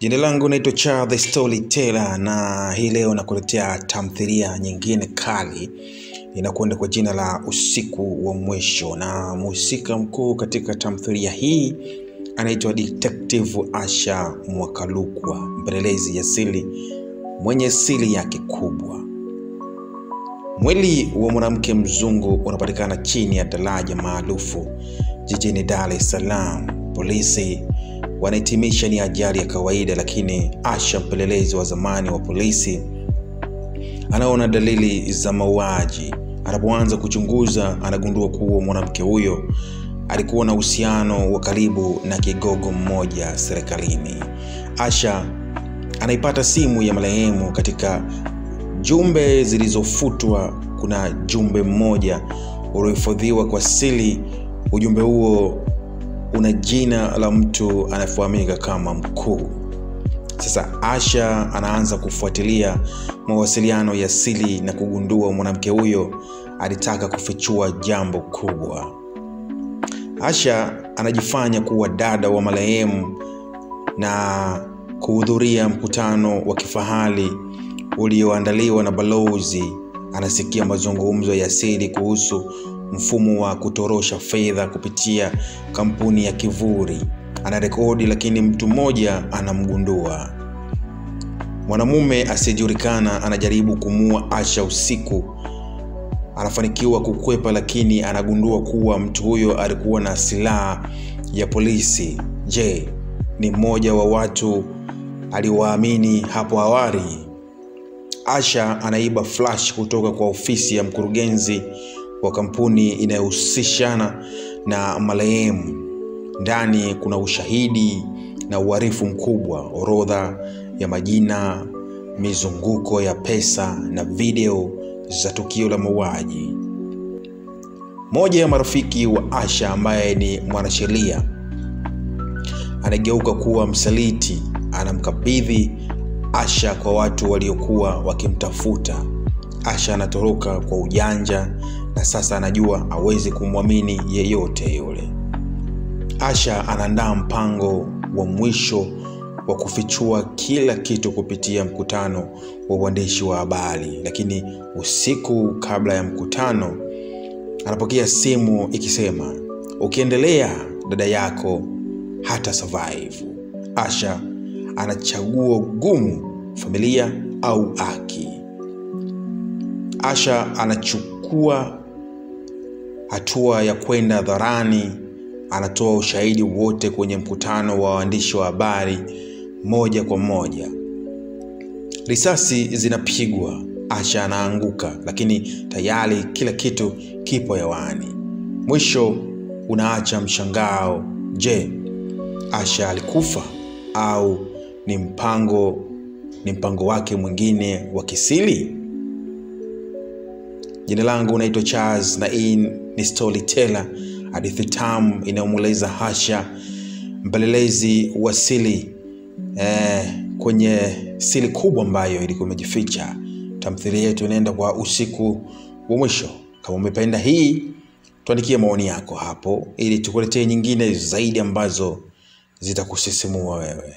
Jina langu naitwa Cha the Storyteller na hii leo nakuletea tamthilia nyingine kali inakwenda kwa jina la Usiku wa Mwisho, na mhusika mkuu katika tamthilia hii anaitwa Detective Asha Mwakalukwa, mpelelezi asili mwenye siri yake kubwa. Mwili wa mwanamke mzungu unapatikana chini ya daraja maarufu jijini Dar es Salaam. Polisi wanahitimisha ni ajali ya kawaida, lakini Asha, mpelelezi wa zamani wa polisi, anaona dalili za mauaji. Anapoanza kuchunguza, anagundua kuwa mwanamke huyo alikuwa na uhusiano wa karibu na kigogo mmoja serikalini. Asha anaipata simu ya marehemu. Katika jumbe zilizofutwa kuna jumbe mmoja uliohifadhiwa kwa siri. Ujumbe huo una jina la mtu anayefahamika kama Mkuu. Sasa Asha anaanza kufuatilia mawasiliano ya siri na kugundua mwanamke huyo alitaka kufichua jambo kubwa. Asha anajifanya kuwa dada wa marehemu na kuhudhuria mkutano wa kifahari ulioandaliwa na balozi. Anasikia mazungumzo ya siri kuhusu mfumo wa kutorosha fedha kupitia kampuni ya kivuli. Anarekodi, lakini mtu mmoja anamgundua. Mwanamume asiyejulikana anajaribu kumua Asha usiku. Anafanikiwa kukwepa, lakini anagundua kuwa mtu huyo alikuwa na silaha ya polisi. Je, ni mmoja wa watu aliwaamini hapo awali? Asha anaiba flash kutoka kwa ofisi ya mkurugenzi wa kampuni inayohusishana na marehemu. Ndani kuna ushahidi na uharifu mkubwa, orodha ya majina, mizunguko ya pesa na video za tukio la mauaji. Moja ya marafiki wa Asha ambaye ni mwanasheria anageuka kuwa msaliti. Anamkabidhi Asha kwa watu waliokuwa wakimtafuta. Asha anatoroka kwa ujanja na sasa anajua hawezi kumwamini yeyote yule. Asha anaandaa mpango wa mwisho wa kufichua kila kitu kupitia mkutano wa waandishi wa habari, lakini usiku kabla ya mkutano anapokea simu ikisema, ukiendelea dada yako hata survive. Asha anachagua gumu, familia au haki. Asha anachukua hatua ya kwenda hadharani. Anatoa ushahidi wote kwenye mkutano wa waandishi wa habari moja kwa moja. Risasi zinapigwa, Asha anaanguka, lakini tayari kila kitu kipo hewani. Mwisho unaacha mshangao. Je, Asha alikufa au ni mpango wake mwingine wa kisiri? Jina langu naitwa Charles na hii ni Storyteller, hadithi tamu inayomweleza Asha, mpelelezi wa siri kwenye siri kubwa ambayo ilikuwa imejificha. Tamthilia yetu inaenda kwa Usiku wa Mwisho. Kama umependa hii, tuandikie maoni yako hapo ili tukuletee nyingine zaidi ambazo zitakusisimua wewe.